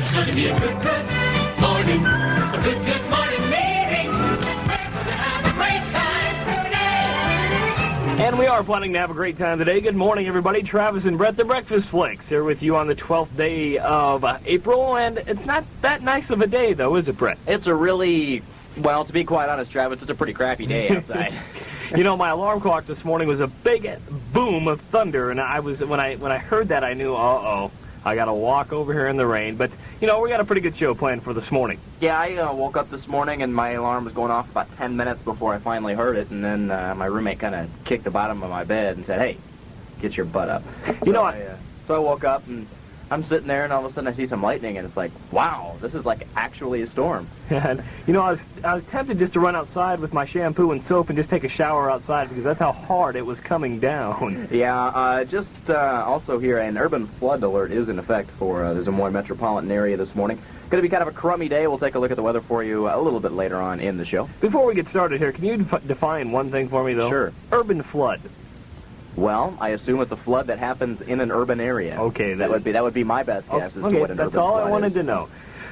It's going to be a good, good morning. A good, good morning meeting. We're going to have a great time today. And we are planning to have a great time today. Good morning, everybody. Travis and Brett, the Breakfast Flakes, here with you on the 12th day of April. And it's not that nice of a day, though, is it, Brett? It's a really, well, to be quite honest, Travis, it's a pretty crappy day outside. You know, my alarm clock this morning was a big boom of thunder, and I was when I heard that, I knew, uh-oh, I got to walk over here in the rain. But, you know, we got a pretty good show planned for this morning. Yeah, I woke up this morning, and my alarm was going off about 10 minutes before I finally heard it, and then my roommate kind of kicked the bottom of my bed and said, hey, get your butt up. So I woke up, and I'm sitting there, and all of a sudden I see some lightning, and it's like, wow, this is like actually a storm. And, you know, I was tempted just to run outside with my shampoo and soap and just take a shower outside because that's how hard it was coming down. Yeah, also here, an urban flood alert is in effect for the Des Moines metropolitan area this morning. Going to be kind of a crummy day. We'll take a look at the weather for you a little bit later on in the show. Before we get started here, can you define one thing for me, though? Sure. Urban flood. Well, I assume it's a flood that happens in an urban area. Okay, that would be my best guess as to what an urban flood is. That's all I wanted to know.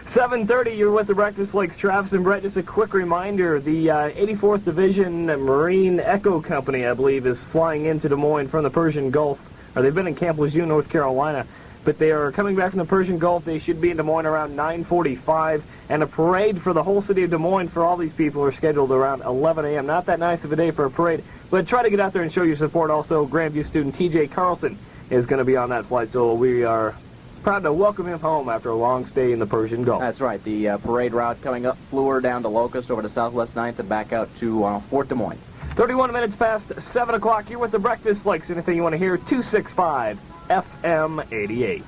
7:30, you're with the Breakfast Flakes, Travis and Brett. Just a quick reminder, the 84th Division Marine Echo Company, I believe, is flying into Des Moines from the Persian Gulf. Or they've been in Camp Lejeune, North Carolina. But they are coming back from the Persian Gulf. They should be in Des Moines around 9:45. And a parade for the whole city of Des Moines for all these people are scheduled around 11 a.m. Not that nice of a day for a parade. But try to get out there and show your support. Also, Grandview student T.J. Carlson is going to be on that flight. So we are proud to welcome him home after a long stay in the Persian Gulf. That's right. The parade route coming up Fleur down to Locust over to Southwest 9th and back out to Fort Des Moines. 31 minutes past 7 o'clock. You're with the Breakfast Flakes. Anything you want to hear, 265 FM 88.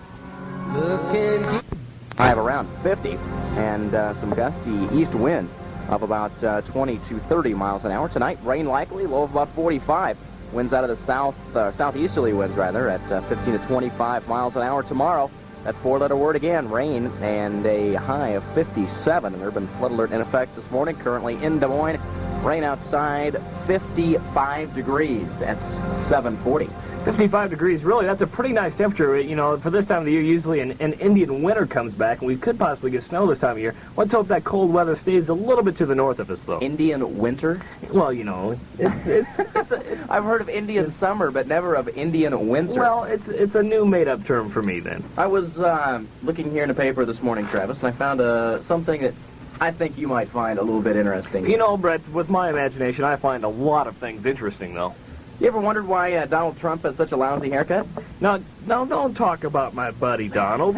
I have around 50 and some gusty east winds of about 20 to 30 miles an hour. Tonight, rain likely, low of about 45. Winds out of the southeasterly winds, rather, at 15 to 25 miles an hour. Tomorrow, that four-letter word again, rain, and a high of 57. An urban flood alert in effect this morning. Currently in Des Moines, rain outside, 55 degrees. That's 7:40. 55 degrees, really, that's a pretty nice temperature. You know, for this time of the year, usually an Indian winter comes back, and we could possibly get snow this time of year. Let's hope that cold weather stays a little bit to the north of us, though. Indian winter? Well, you know, I've heard of Indian summer, but never of Indian winter. Well, it's a new made-up term for me, then. I was looking here in the paper this morning, Travis, and I found something that I think you might find a little bit interesting. You know, Brett, with my imagination, I find a lot of things interesting, though. You ever wondered why Donald Trump has such a lousy haircut? No, don't talk about my buddy Donald.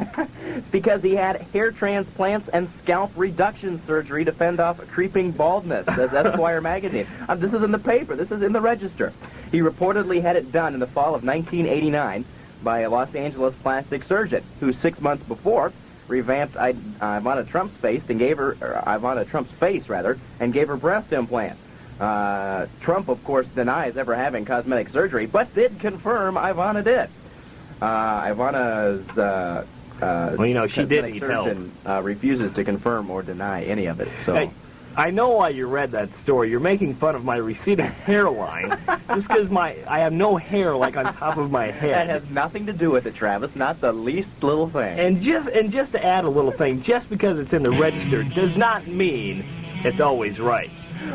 It's because he had hair transplants and scalp reduction surgery to fend off creeping baldness, says Esquire magazine. This is in the paper. This is in the Register. He reportedly had it done in the fall of 1989 by a Los Angeles plastic surgeon who 6 months before revamped Ivana Trump's face and gave her breast implants. Trump, of course, denies ever having cosmetic surgery, but did confirm Ivana did. Ivana's well, you know, she did need surgeon refuses to confirm or deny any of it. So. Hey, I know why you read that story. You're making fun of my receding hairline just because I have no hair like on top of my head. That has nothing to do with it, Travis. Not the least little thing. And just to add a little thing, just because it's in the Register does not mean it's always right.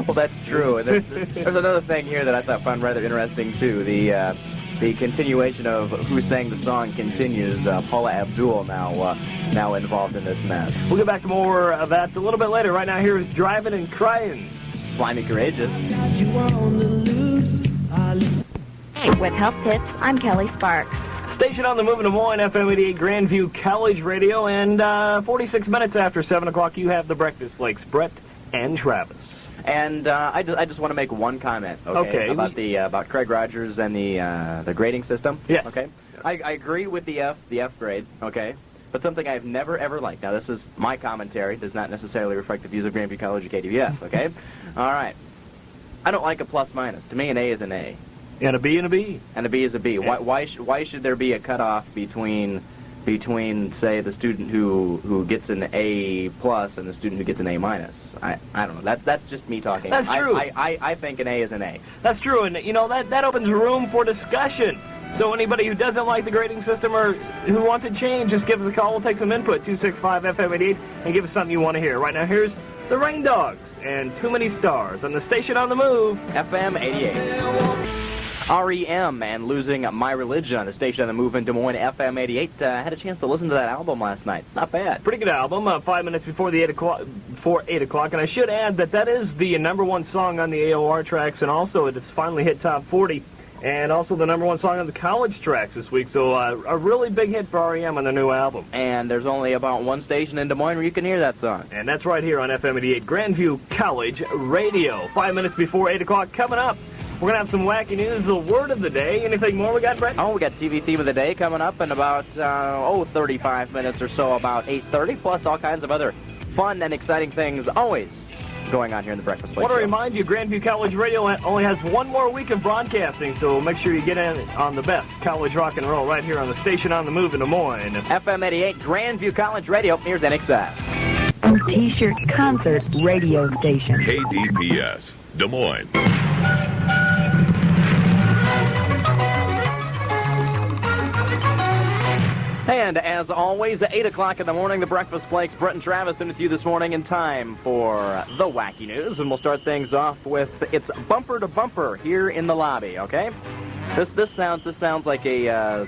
Well, that's true. And there's another thing here that I found rather interesting, too. The continuation of Who Sang the Song continues. Paula Abdul now involved in this mess. We'll get back to more of that a little bit later. Right now, here is Driving and Crying. Fly Me Courageous. With health tips, I'm Kelly Sparks. Station on the move in Des Moines, FM 88 Grandview College Radio. And 46 minutes after 7 o'clock, you have the Breakfast Flakes, Brett and Travis. And I just want to make one comment, okay. About Craig Rogers and the grading system. Yes. Okay. Yes. I agree with the F grade, okay. But something I've never ever liked. Now this is my commentary, does not necessarily reflect the views of Grandview College or KDPS, okay. All right. I don't like a plus minus. To me, an A is an A. And a B and a B. And a B is a B. Yeah. Why should there be a cutoff between say the student who gets an A plus and the student who gets an A minus? I don't know. That's just me talking. That's true. I think an A is an A. That's true, and you know that opens room for discussion. So anybody who doesn't like the grading system or who wants it changed, just give us a call. We'll take some input, 265-FM88, and give us something you want to hear. Right now, here's the Rain Dogs and Too Many Stars on the station on the move, FM 88. REM and Losing My Religion on the station on the move in Des Moines, FM 88. Had a chance to listen to that album last night. It's not bad. Pretty good album, 5 minutes before 8 o'clock. And I should add that that is the #1 song on the AOR tracks, and also it has finally hit top 40. And also the #1 song on the college tracks this week. So a really big hit for REM on their new album. And there's only about one station in Des Moines where you can hear that song. And that's right here on FM 88, Grandview College Radio. 5 minutes before 8 o'clock coming up. We're going to have some wacky news, the word of the day. Anything more we got, Brett? Oh, we got TV theme of the day coming up in about, 35 minutes or so, about 8:30, plus all kinds of other fun and exciting things always going on here in the Breakfast Flakes. I want to remind you, Grandview College Radio only has one more week of broadcasting, so make sure you get in on the best college rock and roll right here on the station on the move in Des Moines. FM 88, Grandview College Radio. Here's NXS. T-shirt concert radio station. KDPS, Des Moines. And as always, at 8 o'clock in the morning, the Breakfast Flakes, Brett and Travis in with you this morning in time for the Wacky News. And we'll start things off with it's bumper to bumper here in the lobby, okay? This sounds like a,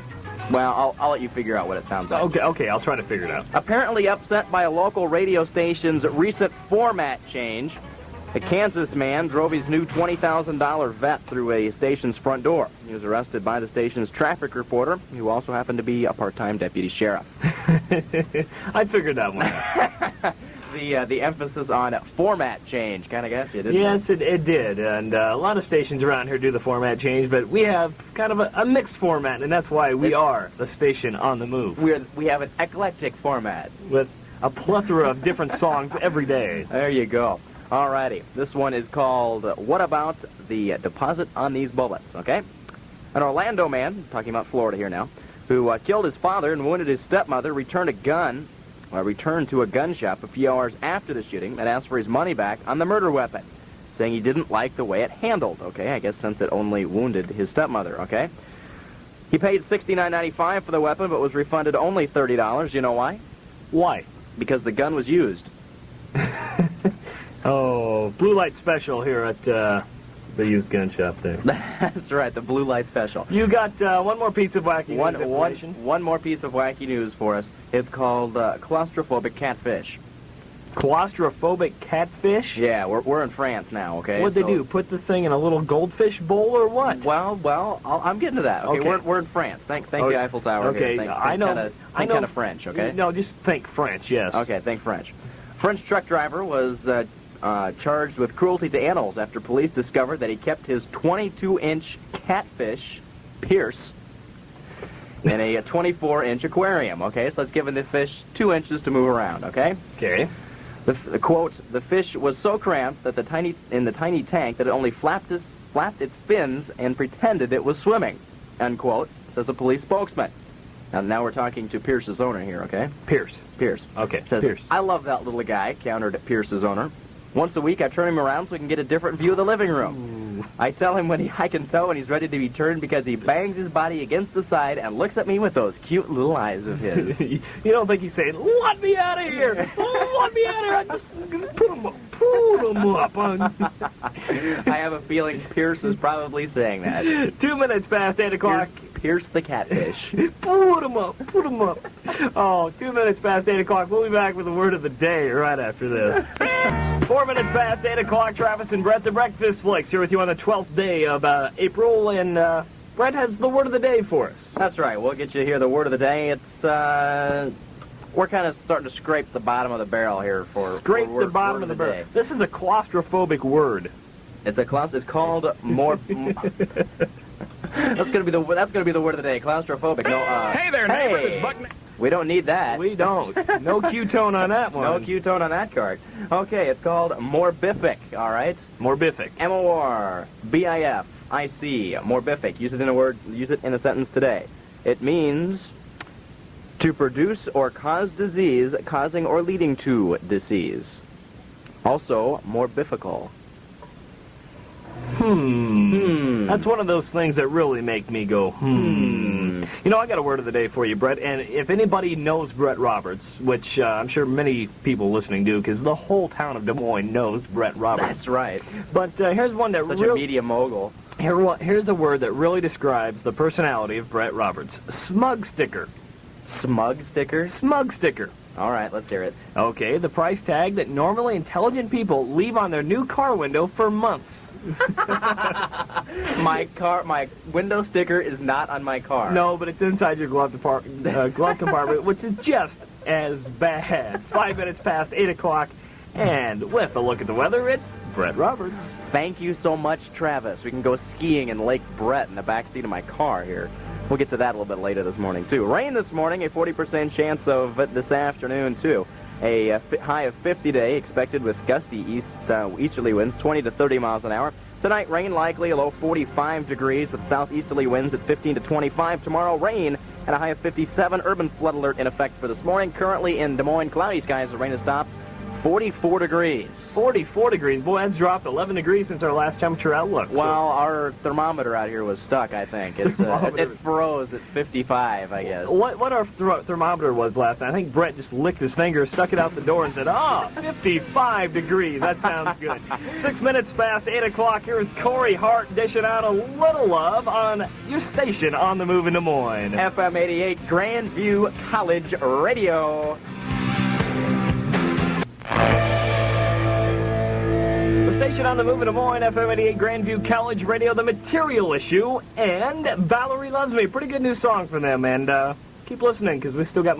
well, I'll let you figure out what it sounds like. Okay, I'll try to figure it out. Apparently upset by a local radio station's recent format change, a Kansas man drove his new $20,000 vet through a station's front door. He was arrested by the station's traffic reporter, who also happened to be a part-time deputy sheriff. I figured that one out. The emphasis on format change kind of got you, didn't it? Yes, it did. And a lot of stations around here do the format change, but we have kind of a mixed format, and that's why we are the station on the move. We have an eclectic format. With a plethora of different songs every day. There you go. Alrighty, this one is called What About the Deposit on These Bullets, okay? An Orlando man, talking about Florida here now, who killed his father and wounded his stepmother, returned to a gun shop a few hours after the shooting and asked for his money back on the murder weapon, saying he didn't like the way it handled, okay? I guess since it only wounded his stepmother, okay? He paid $69.95 for the weapon, but was refunded only $30. You know why? Why? Because the gun was used. Oh, blue light special here at the used gun shop there. That's right, the blue light special. You got one more piece of wacky news information. One more piece of wacky news for us. It's called claustrophobic catfish. Claustrophobic catfish? Yeah, we're in France now, okay? What'd they do? Put this thing in a little goldfish bowl or what? Well, I'm getting to that. Okay, we're in France. Thank the Eiffel Tower. Okay, here. I know. Think kind of French, okay? No, just think French. Yes. Okay, think French. French truck driver was charged with cruelty to animals after police discovered that he kept his 22-inch catfish, Pierce, in a 24-inch aquarium, okay? So that's giving the fish 2 inches to move around, okay? Okay. The quote, the fish was so cramped that in the tiny tank that it only flapped its fins and pretended it was swimming, unquote, says a police spokesman. Now we're talking to Pierce's owner here, okay? Pierce. Okay, Says, Pierce. I love that little guy, countered Pierce's owner. Once a week, I turn him around so we can get a different view of the living room. Ooh. I tell him when I can tell when he's ready to be turned because he bangs his body against the side and looks at me with those cute little eyes of his. You don't think he's saying, "Let me out of here! Let me out of here! Just put him up! Put him up!" I have a feeling Pierce is probably saying that. 2 minutes past 8 o'clock. Pierce the catfish. Put him up! Put him up! Oh, 2 minutes past 8 o'clock. We'll be back with the word of the day right after this. 4 minutes past 8 o'clock. Travis and Brett, the Breakfast Flakes, here with you on the 12th day of April, and Brett has the word of the day for us. That's right. We'll get you here the word of the day. It's we're kind of starting to scrape the bottom of the barrel here for the bottom of the barrel. This is a claustrophobic word. It's called more. That's gonna be the word of the day. Claustrophobic. No. Hey there, neighbor. It's Buck. We don't need that. We don't. No Q-tone on that one. No Q-tone on that card. Okay, it's called morbific. All right. Morbific. M-O-R-B-I-F-I-C. Morbific. Use it in a sentence today. It means to produce or cause disease, causing or leading to disease. Also, morbifical. That's one of those things that really make me go, You know, I got a word of the day for you, Brett, and if anybody knows Brett Roberts, which I'm sure many people listening do, because the whole town of Des Moines knows Brett Roberts. That's right. But here's one that Such a media mogul. Here's a word that really describes the personality of Brett Roberts. Smug sticker. Smug sticker? Smug sticker. All right, let's hear it. Okay, the price tag that normally intelligent people leave on their new car window for months. My window sticker is not on my car. No, but it's inside your glove compartment, which is just as bad. 5 minutes past 8 o'clock, and with a look at the weather, it's Brett Roberts. Thank you so much, Travis. We can go skiing in Lake Brett in the back seat of my car here. We'll get to that a little bit later this morning, too. Rain this morning, a 40% chance of it this afternoon, too. A high of 50 today, expected with gusty easterly winds, 20 to 30 miles an hour. Tonight, rain likely, a low 45 degrees with southeasterly winds at 15 to 25. Tomorrow, rain and a high of 57. Urban flood alert in effect for this morning. Currently in Des Moines, cloudy skies. The rain has stopped. 44 degrees. 44 degrees. Boy, that's dropped 11 degrees since our last temperature outlook. Well, our thermometer out here was stuck, I think. It's it froze at 55, I guess. What our thermometer was last night, I think Brett just licked his finger, stuck it out the door, and said, 55 degrees. That sounds good. 6 minutes past 8 o'clock. Here's Corey Hart dishing out a little love on your station on the move in Des Moines. FM 88 Grandview College Radio. The station on the move in Des Moines, FM 88 Grandview College Radio, The Material Issue, and Valerie Loves Me. Pretty good new song from them, and keep listening, because we still got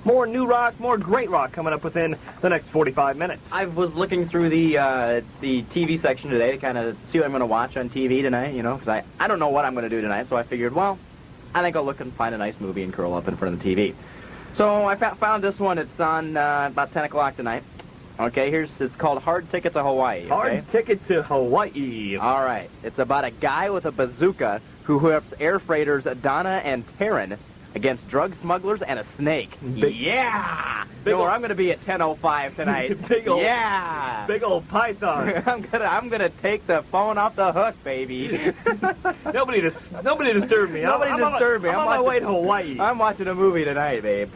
more new rock, more great rock coming up within the next 45 minutes. I was looking through the TV section today to kind of see what I'm going to watch on TV tonight, you know, because I don't know what I'm going to do tonight, so I figured, well, I think I'll look and find a nice movie and curl up in front of the TV. So I found this one. It's on about 10 o'clock tonight. Okay, it's called Hard Ticket to Hawaii. Okay? Hard Ticket to Hawaii. All right. It's about a guy with a bazooka who whips air freighters Donna and Taryn against drug smugglers and a snake. Yeah! You know where I'm going to be at 10:05 tonight. Big old python. I'm gonna take the phone off the hook, baby. Nobody disturb me. Nobody disturb me. I'm on my way to Hawaii. I'm watching a movie tonight, babe.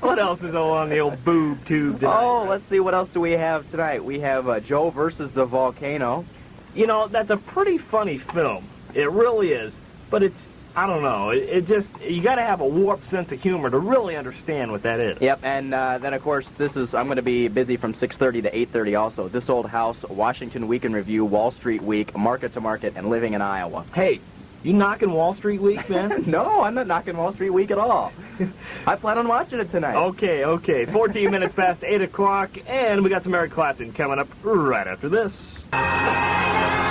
What else is on the old boob tube tonight? Oh, let's see. What else do we have tonight? We have Joe versus the volcano. You know, that's a pretty funny film. It really is. But it's, I don't know, it just, you got to have a warped sense of humor to really understand what that is. Yep, and then, of course, I'm going to be busy from 6:30 to 8:30 also. This Old House, Washington Week in Review, Wall Street Week, Market to Market, and Living in Iowa. Hey, you knocking Wall Street Week, man? No, I'm not knocking Wall Street Week at all. I plan on watching it tonight. Okay. 14 minutes past 8 o'clock, and we got some Eric Clapton coming up right after this.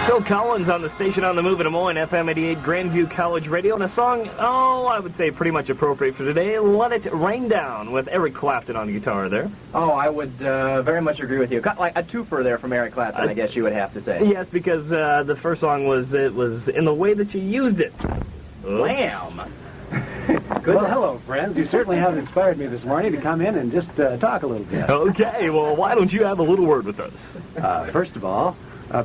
Phil Collins on the station on the move in Des Moines, FM 88 Grandview College Radio, and a song, I would say pretty much appropriate for today, Let It Rain Down, with Eric Clapton on guitar there. Oh, I would very much agree with you. Like a twofer there from Eric Clapton, I guess you would have to say. Yes, because the first song was in the way that you used it. Wham! Well, hello, friends. You certainly have inspired me this morning to come in and just talk a little bit. Okay, well, why don't you have a little word with us? First of all,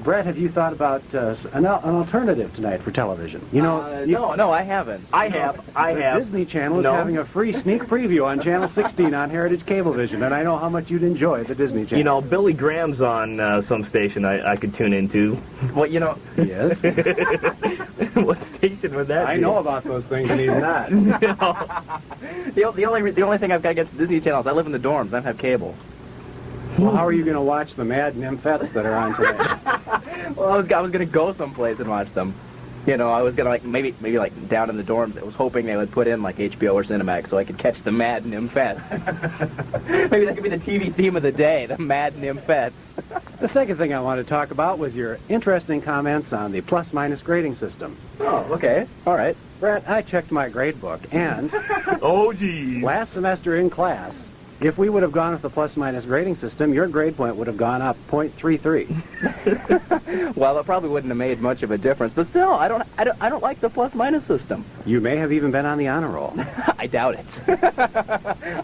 Brett, have you thought about an alternative tonight for television? You know, no, I haven't. I have. Disney Channel is having a free sneak preview on Channel 16 on Heritage Cablevision, and I know how much you'd enjoy the Disney Channel. You know, Billy Graham's on some station I could tune into. Well, you know... Yes? What station would that be? I know about those things, and he's not. The only thing I've got against Disney Channel is I live in the dorms. I don't have cable. Well, how are you going to watch the Mad Nymphettes that are on today? Well, I was going to go someplace and watch them. You know, I was going to, maybe down in the dorms, I was hoping they would put in, HBO or Cinemax so I could catch the Mad Nymphettes. Maybe that could be the TV theme of the day, the Mad Nymphettes. The second thing I want to talk about was your interesting comments on the plus-minus grading system. Oh, okay. All right. Brett, I checked my grade book, and... Oh, geez. Last semester in class... If we would have gone with the plus-minus grading system, your grade point would have gone up 0.33. Well, it probably wouldn't have made much of a difference, but still, I don't like the plus-minus system. You may have even been on the honor roll. I doubt it.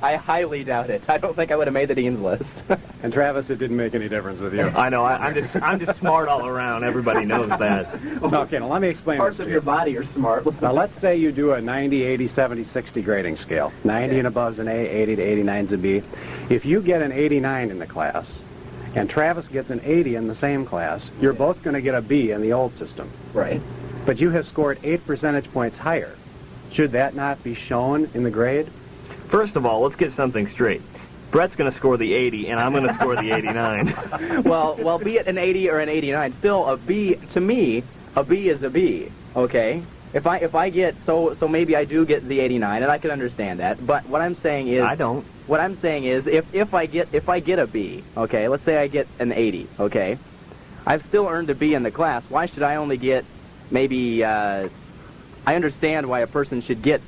I highly doubt it. I don't think I would have made the dean's list. And Travis, it didn't make any difference with you. I know. I'm just smart all around. Everybody knows that. Okay, now let me explain Parts this of to your you. body are smart. Now let's say you do a 90, 80, 70, 60 grading scale. 90 and above is an A, 80 to 89 is a B. If you get an 89 in the class, and Travis gets an 80 in the same class, you're both going to get a B in the old system. Right. But you have scored 8 percentage points higher. Should that not be shown in the grade? First of all, let's get something straight. Brett's going to score the 80, and I'm going to score the 89. Well, be it an 80 or an 89, still a B, to me, a B is a B, okay? If I get, so maybe I do get the 89, and I can understand that, but what I'm saying is... I don't. What I'm saying is, if I get a B, okay, let's say I get an 80, okay, I've still earned a B in the class. Why should I only get maybe, I understand why a person should get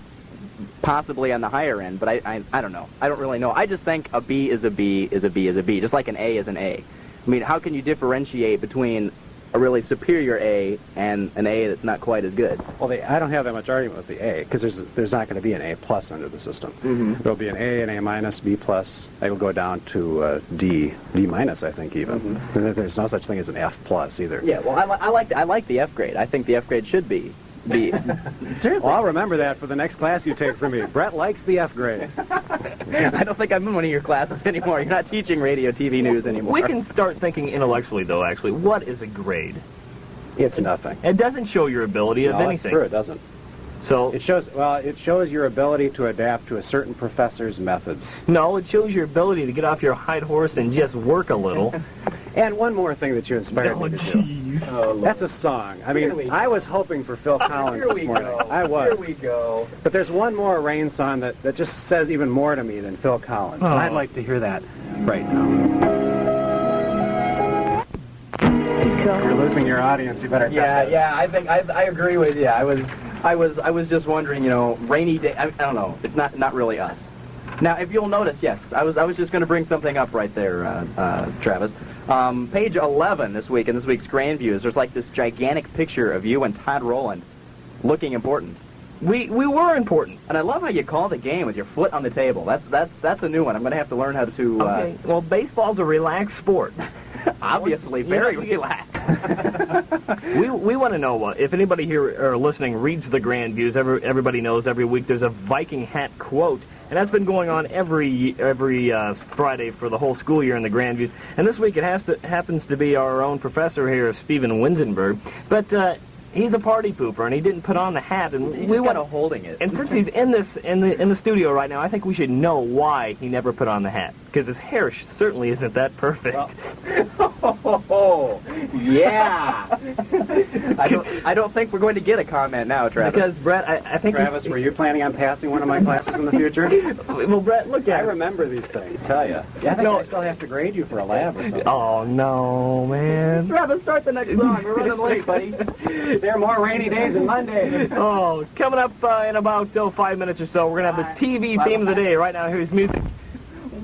possibly on the higher end, but I don't know. I don't really know. I just think a B is a B is a B is a B, just like an A is an A. I mean, how can you differentiate between a really superior A and an A that's not quite as good? Well, I don't have that much argument with the A, because there's not going to be an A plus under the system. Mm-hmm. There'll be an A, an A minus, B plus. I will go down to D minus, I think, even. Mm-hmm. There's no such thing as an F plus either. Yeah, well, I like the F grade. I think the F grade should be B. Seriously. Well, I'll remember that for the next class you take from me. Brett likes the F grade. I don't think I'm in one of your classes anymore. You're not teaching radio, TV news anymore. We can start thinking intellectually, though, actually. What is a grade? It's nothing. It doesn't show your ability of No, anything. it's true, it doesn't. So, It shows your ability to adapt to a certain professor's methods. no, it shows your ability to get off your high horse and just work a little. And one more thing that you inspired me to do. That's a song. I Here we mean, go. I was hoping for Phil Collins Here this we morning. go. I was. Here we go. But there's one more rain song that just says even more to me than Phil Collins. And I'd like to hear that right now. If you're losing your audience, you better cut this. Yeah. I think I agree with you. I was just wondering, rainy day. I don't know. It's not really us. Now, if you'll notice, yes, I was just going to bring something up right there, Travis. Page 11 this week in this week's Grand Views. There's like this gigantic picture of you and Todd Rowland looking important. We were important. And I love how you call the game with your foot on the table. That's a new one. I'm going to have to learn how to. Okay. Well, baseball's a relaxed sport. Obviously, very relaxed. We want to know if anybody here or listening reads the Grand Views. Everybody knows every week there's a Viking hat quote, and that's been going on every Friday for the whole school year in the Grand Views. And this week it happens to be our own professor here, Stephen Winzenburg, but. He's a party pooper, and he didn't put on the hat, and He's we just want kind of holding it. And since he's in the studio right now, I think we should know why he never put on the hat, because his hair certainly isn't that perfect. Oh, yeah. I don't think we're going to get a comment now, Travis. Because Brett, I think Travis, were you planning on passing one of my classes in the future? Well, Brett, look I at it. remember these things, tell you. Yeah, I think I still have to grade you for a lab or something. Oh no, man. Travis, start the next song. We're running late, buddy. Is there more rainy days than Monday? Oh, coming up in about 5 minutes or so, we're gonna have the TV theme of the day. Right now, here's music.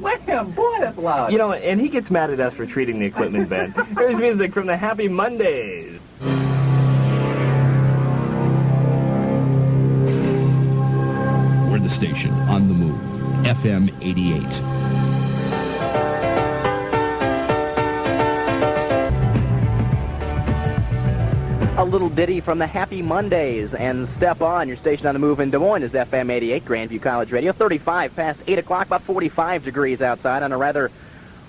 Wham! Boy, that's loud. And he gets mad at us for treating the equipment bad. Here's music from the Happy Mondays. We're the station on the move. FM 88. A little ditty from the Happy Mondays, and step on. Your station on the move in Des Moines is FM 88, Grandview College Radio. 35 past 8 o'clock, about 45 degrees outside on a rather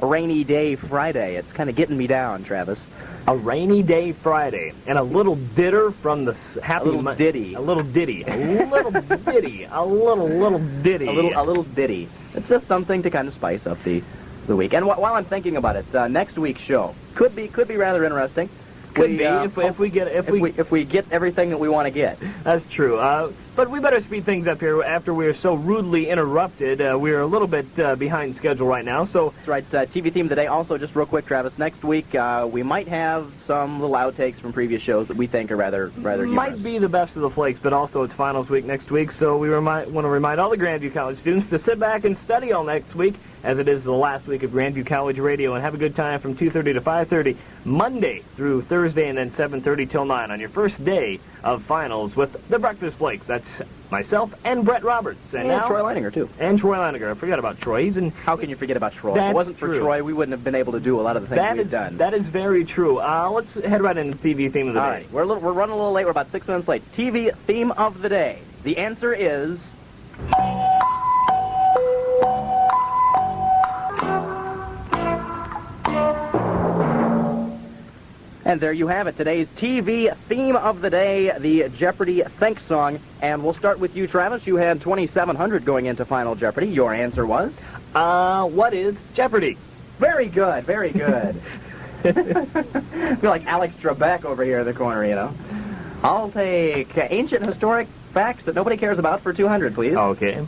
rainy day Friday. It's kind of getting me down, Travis. A rainy day Friday, and a little ditter from the Happy ditty. A little ditty. A little ditty. A little ditty. A little ditty. It's just something to kind of spice up the week. And while I'm thinking about it, next week's show could be rather interesting. Could be if we get everything that we want to get. That's true. But we better speed things up here after we are so rudely interrupted. We're a little bit behind schedule right now, so... That's right. TV theme today. Also, just real quick, Travis, next week we might have some little outtakes from previous shows that we think are rather humorous. Might be the best of the flakes, but also it's finals week next week, so we want to remind all the Grandview College students to sit back and study all next week, as it is the last week of Grandview College Radio, and have a good time from 2:30 to 5:30, Monday through Thursday, and then 7:30 till 9 on your first day of finals with the Breakfast Flakes. That's myself, and Brett Roberts. And now, Troy Leininger, too. And Troy Leininger. I forgot about Troy. He's in... How can you forget about Troy? That's If it wasn't for true. Troy, we wouldn't have been able to do a lot of the things we've done. That is very true. Let's head right into the TV theme of the day. All right, we're running a little late. We're about 6 minutes late. TV theme of the day. The answer is... And there you have it, today's TV theme of the day, the Jeopardy thanks song. And we'll start with you, Travis. You had 2,700 going into Final Jeopardy. Your answer was? What is Jeopardy? Very good, very good. I feel like Alex Trebek over here in the corner, you know. I'll take ancient historic facts that nobody cares about for 200, please. Okay.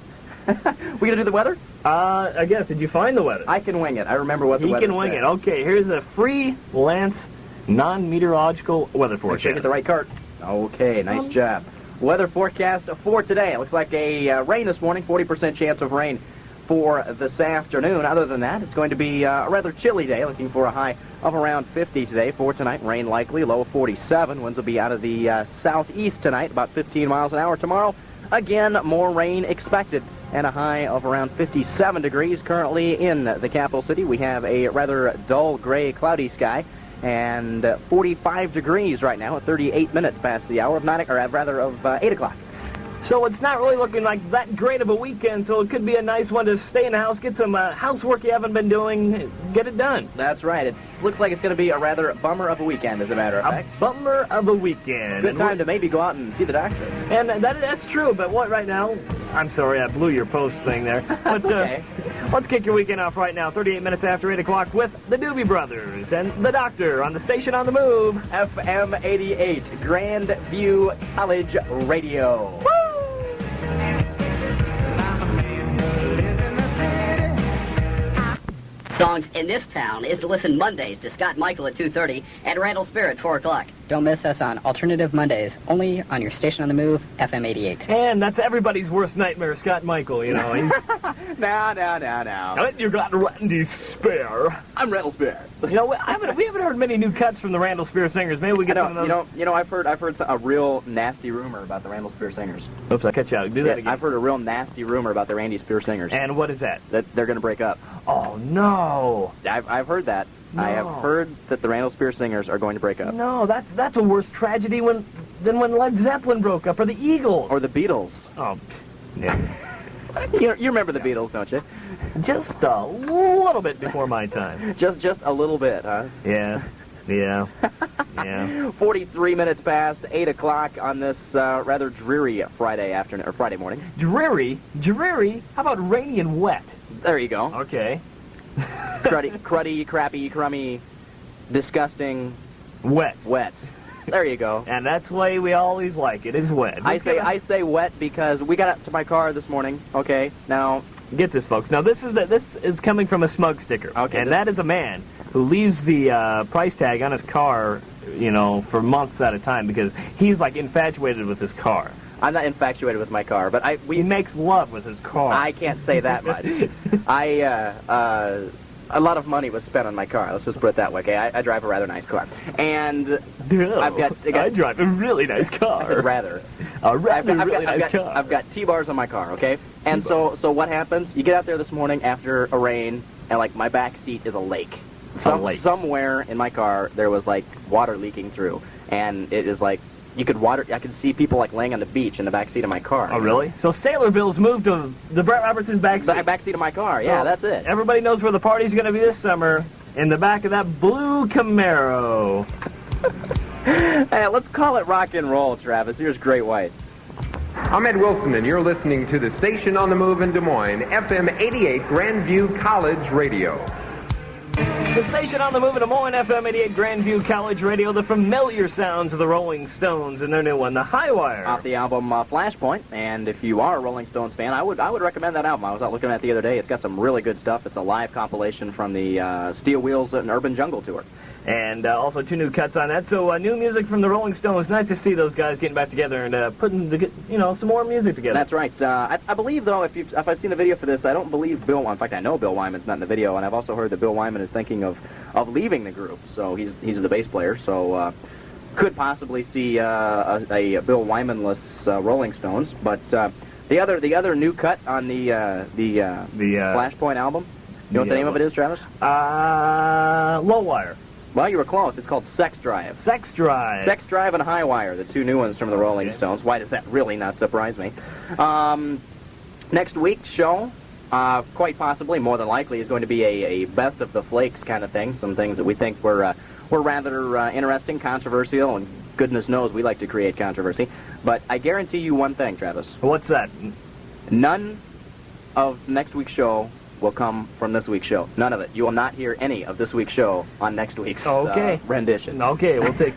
We gonna do the weather? I guess. Did you find the weather? I can wing it. I remember what the weather He can wing said. it. Okay, here's a freelance non-meteorological weather Make sure forecast. you get the right cart. Okay, nice job. Weather forecast for today. It looks like a rain this morning, 40% chance of rain for this afternoon. Other than that, it's going to be a rather chilly day, looking for a high of around 50 today. For tonight, rain likely, low of 47. Winds will be out of the southeast tonight, about 15 miles an hour. Tomorrow, again, more rain expected, and a high of around 57 degrees. Currently in the capital city, we have a rather dull, gray, cloudy sky, and 45 degrees right now at 38 minutes past the hour of 8 o'clock. So it's not really looking like that great of a weekend, so it could be a nice one to stay in the house, get some housework you haven't been doing, get it done. That's right. It looks like it's going to be a rather bummer of a weekend, as a matter of A fact. bummer of a weekend. Good time to maybe go out and see the doctor. And that's true, but what right now? I'm sorry, I blew your post thing there. But okay. Let's kick your weekend off right now, 38 minutes after 8 o'clock, with the Doobie Brothers and the Doctor on the station on the move. FM 88, Grandview College Radio. Songs in this town is to listen Mondays to Scott Michael at 2:30 and Randall Spear at 4 o'clock. Don't miss us on Alternative Mondays, only on your station on the move, FM 88. And that's everybody's worst nightmare, Scott Michael, you know. He's... Now. You got Randy Spear. I'm Randall Spear. You know, we haven't heard many new cuts from the Randall Spear singers. Maybe we get some of those. You know, I've heard a real nasty rumor about the Randall Spear singers. Oops, I cut you out. Do that again. I've heard a real nasty rumor about the Randy Spear singers. And what is that? That they're going to break up. Oh, no. I've heard that. No. I have heard that the Randall Spear singers are going to break up. No, that's a worse tragedy than when Led Zeppelin broke up, or the Eagles. Or the Beatles. Oh, yeah. You remember the Beatles, don't you? Just a little bit before my time. Just a little bit, huh? Yeah. 43 minutes past 8 o'clock on this rather dreary Friday afternoon, or Friday morning. Dreary? How about rainy and wet? There you go. Okay. Cruddy, crappy, crummy, disgusting, Wet. There you go. And that's the way we always like it, is wet. I say wet because we got up to my car this morning. Okay, now get this, folks. Now this is coming from a smug sticker. Okay, and that is a man who leaves the price tag on his car, you know, for months at a time because he's like infatuated with his car. I'm not infatuated with my car, but he makes love with his car. I can't say that much. A lot of money was spent on my car. Let's just put it that way. Okay, I drive a rather nice car, and I drive a really nice car. I said rather. Nice car. I've got T-bars on my car. Okay, and so what happens? You get out there this morning after a rain, and like my back seat is a lake. Somewhere in my car there was like water leaking through, and it is like. I could see people like laying on the beach in the back seat of my car. Oh, really? So Sailorville's moved to the Brett Roberts' back seat. The back seat of my car, so yeah, that's it. Everybody knows where the party's going to be this summer, in the back of that blue Camaro. Hey, let's call it rock and roll, Travis. Here's Great White. I'm Ed Wilson, and you're listening to the station on the move in Des Moines, FM 88 Grandview College Radio. The station on the move in Des Moines, FM 88 Grandview College Radio, the familiar sounds of the Rolling Stones and their new one, The High Wire. Off the album Flashpoint, and if you are a Rolling Stones fan, I would recommend that album. I was out looking at it the other day. It's got some really good stuff. It's a live compilation from the Steel Wheels and Urban Jungle Tour. And also 2 new cuts on that. So new music from the Rolling Stones. Nice to see those guys getting back together and putting some more music together. That's right. I believe, though, if I've seen a video for this, I don't believe in fact, I know Bill Wyman's not in the video, and I've also heard that Bill Wyman is thinking of leaving the group. So he's the bass player. So could possibly see a Bill Wyman-less Rolling Stones. But the other new cut on the Flashpoint album, you know what the name of it is, Travis? Low Wire. Well, you were close. It's called Sex Drive. Sex Drive. Sex Drive and High Wire, the two new ones from the Rolling Stones. Why does that really not surprise me? Next week's show, quite possibly, more than likely, is going to be a best of the flakes kind of thing. Some things that we think were rather interesting, controversial, and goodness knows we like to create controversy. But I guarantee you one thing, Travis. What's that? None of next week's show will come from this week's show. None of it. You will not hear any of this week's show on next week's rendition. Okay, we'll take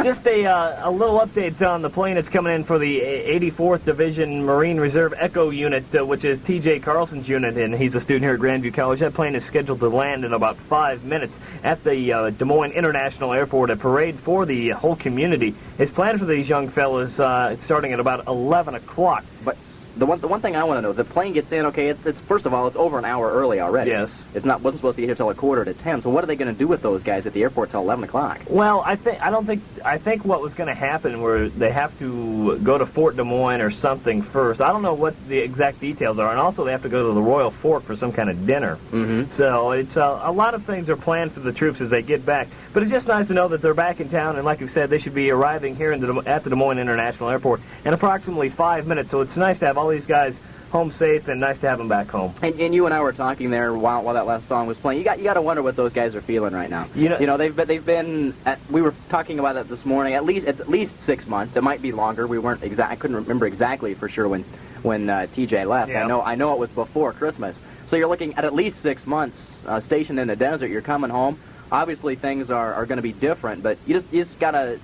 just a little update on the plane that's coming in for the 84th Division Marine Reserve Echo Unit, which is T.J. Carlson's unit, and he's a student here at Grandview College. That plane is scheduled to land in about 5 minutes at the Des Moines International Airport. A parade for the whole community is planned for these young fellas. It's starting at about 11 o'clock. But the one thing I want to know, the plane gets in, okay, it's first of all, it's over an hour early already. Yes. Wasn't supposed to get here till 9:45, so what are they going to do with those guys at the airport till 11 o'clock? Well, I think what was going to happen were they have to go to Fort Des Moines or something first. I don't know what the exact details are, and also they have to go to the Royal Fork for some kind of dinner. Mm-hmm. So it's a lot of things are planned for the troops as they get back. But it's just nice to know that they're back in town, and like you said, they should be arriving here at the Des Moines International Airport in approximately 5 minutes. So it's nice to have all these guys home safe, and nice to have them back home. And you and I were talking there while that last song was playing. You got to wonder what those guys are feeling right now. You know they've been we were talking about it this morning. It's at least 6 months. It might be longer. I couldn't remember exactly for sure when TJ left. Yeah. I know it was before Christmas. So you're looking at least 6 months stationed in the desert. You're coming home. Obviously things are going to be different, but you just gotta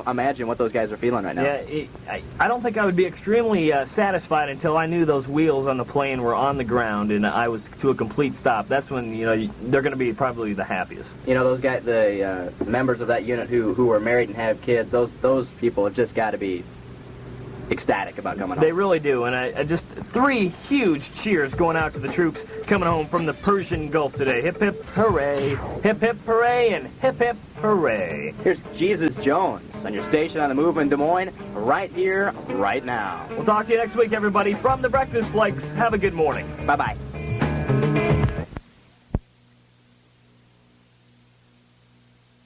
imagine what those guys are feling right now. Yeah, I don't think I would be extremely satisfied until I knew those wheels on the plane were on the ground and I was to a complete stop. That's when they're going to be probably the happiest. Those guys, the members of that unit who are married and have kids, those people have just got to be ecstatic about coming home. They really do, and I just 3 huge cheers going out to the troops coming home from the Persian Gulf today. Hip hip hooray, and hip hip hooray. Here's Jesus Jones on your station on the move in Des Moines, right here, right now. We'll talk to you next week, everybody, from the Breakfast Flakes. Have a good morning. Bye-bye.